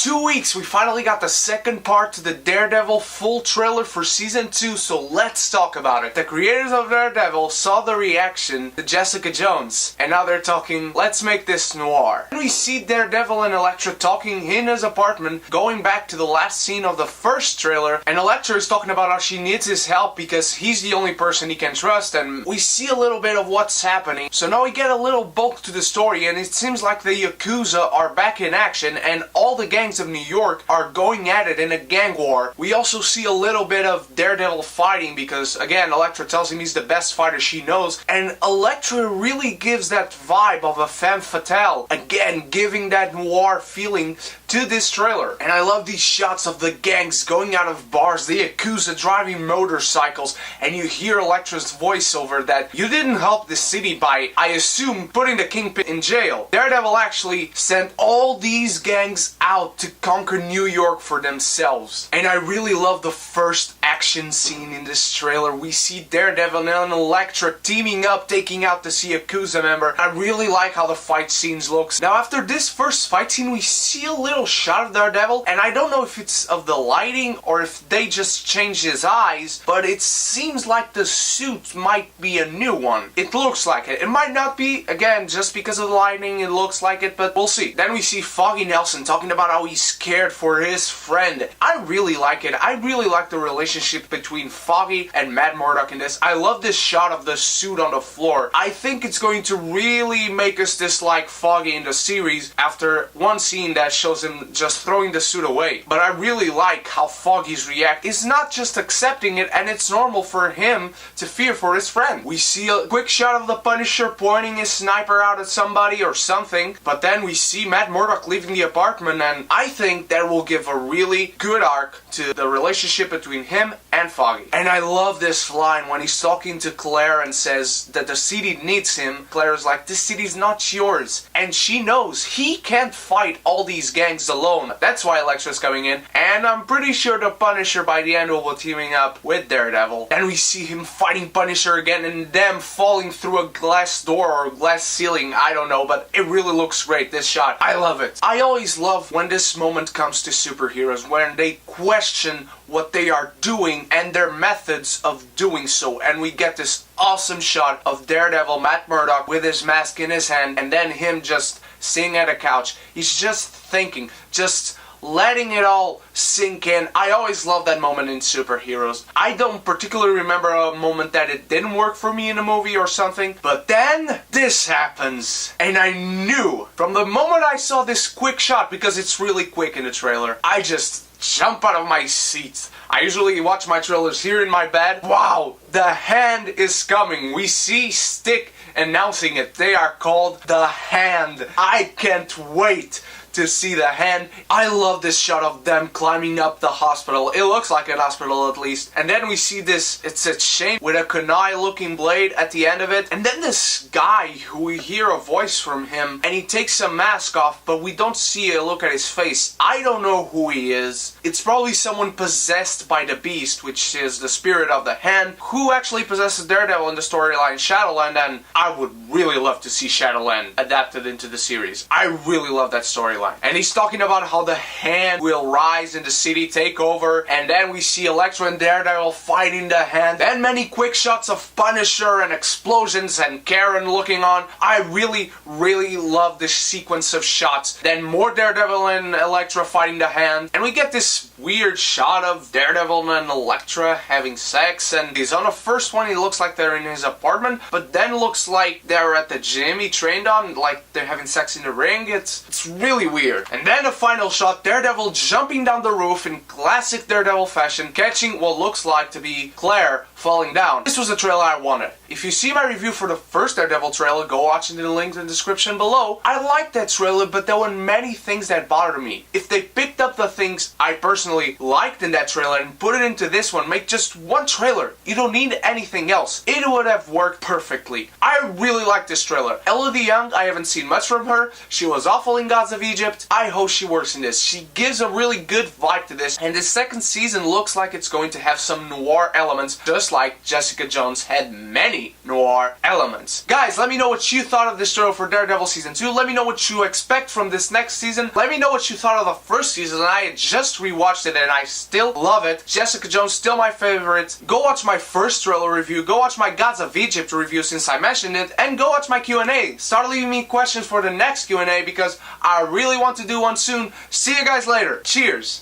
2 weeks, we finally got the second part to the Daredevil full trailer for Season 2, so let's talk about it. The creators of Daredevil saw the reaction to Jessica Jones, and now they're talking, let's make this noir. And we see Daredevil and Elektra talking in his apartment, going back to the last scene of the first trailer, and Elektra is talking about how she needs his help because he's the only person he can trust, and we see a little bit of what's happening. So now we get a little bulk to the story, and it seems like the Yakuza are back in action, and all the gangs of New York are going at it in a gang war. We also see a little bit of Daredevil fighting because, again, Elektra tells him he's the best fighter she knows, and Elektra really gives that vibe of a femme fatale, again, giving that noir feeling to this trailer. And I love these shots of the gangs going out of bars, the Yakuza driving motorcycles, and you hear Elektra's voiceover that you didn't help the city by, I assume, putting the Kingpin in jail. Daredevil actually sent all these gangs out to conquer New York for themselves. And I really love the first action scene in this trailer. We see Daredevil and Elektra teaming up, taking out this Yakuza member. I really like how the fight scenes looks. Now after this first fight scene, we see a little shot of Daredevil, and I don't know if it's of the lighting or if they just changed his eyes, but it seems like the suit might be a new one. It looks like it. It might not be, again, just because of the lighting, it looks like it, but we'll see. Then we see Foggy Nelson talking about how he's scared for his friend. I really like it. I really like the relationship between Foggy and Matt Murdock in this. I love this shot of the suit on the floor. I think it's going to really make us dislike Foggy in the series after one scene that shows him just throwing the suit away. But I really like how Foggy's react. He's not just accepting it, and it's normal for him to fear for his friend. We see a quick shot of the Punisher pointing his sniper out at somebody or something, but then we see Matt Murdock leaving the apartment, and I think that will give a really good arc to the relationship between him and Foggy. And I love this line when he's talking to Claire and says that the city needs him. Claire's like, this city's not yours. And she knows he can't fight all these gangs alone. That's why Elektra's coming in, and I'm pretty sure the Punisher by the end will be teaming up with Daredevil. Then we see him fighting Punisher again and them falling through a glass door or glass ceiling, I don't know, but it really looks great, this shot. I love it. I always love when this moment comes to superheroes, when they question what they are doing and their methods of doing so, and we get this awesome shot of Daredevil, Matt Murdock, with his mask in his hand, and then him just sitting at a couch. He's just thinking, just letting it all sink in. I always love that moment in superheroes. I don't particularly remember a moment that it didn't work for me in a movie or something, but then this happens, and I knew from the moment I saw this quick shot, because it's really quick in the trailer, I just jump out of my seat. I usually watch my trailers here in my bed. Wow, the Hand is coming. We see Stick announcing it. They are called The Hand. I can't wait to see the Hand. I love this shot of them climbing up the hospital. It looks like an hospital at least. And then we see this, it's a chain with a kunai looking blade at the end of it. And then this guy who we hear a voice from him, and he takes a mask off, but we don't see a look at his face. I don't know who he is. It's probably someone possessed by the Beast, which is the spirit of the Hand, who actually possesses Daredevil in the storyline Shadowland, and I would really love to see Shadowland adapted into the series. I really love that storyline. And he's talking about how the Hand will rise in the city, take over, and then we see Elektra and Daredevil fighting the Hand. Then many quick shots of Punisher and explosions and Karen looking on. I really, really love this sequence of shots. Then more Daredevil and Elektra fighting the Hand, and we get this weird shot of Daredevil and Elektra having sex, and he's on the first one, he looks like they're in his apartment, but then looks like they're at the gym he trained on, like they're having sex in the ring. It's really weird. And then the final shot, Daredevil jumping down the roof in classic Daredevil fashion, catching what looks like to be Claire falling down. This was the trailer I wanted. If you see my review for the first Daredevil trailer, go watch it in the link in the description below. I liked that trailer, but there were many things that bothered me. If they picked up the things I personally liked in that trailer and put it into this one, make just one trailer. You don't need anything else. It would have worked perfectly. I really like this trailer. Elodie Young, I haven't seen much from her. She was awful in Gods of Egypt. I hope she works in this. She gives a really good vibe to this, and the second season looks like it's going to have some noir elements, just like Jessica Jones had many many noir elements. Guys, let me know what you thought of this trailer for Daredevil Season 2. Let me know what you expect from this next season. Let me know what you thought of the first season. I just rewatched it and I still love it. Jessica Jones still my favorite. Go watch my first trailer review. Go watch my Gods of Egypt review since I mentioned it. And go watch my Q&A. Start leaving me questions for the next Q&A because I really want to do one soon. See you guys later. Cheers.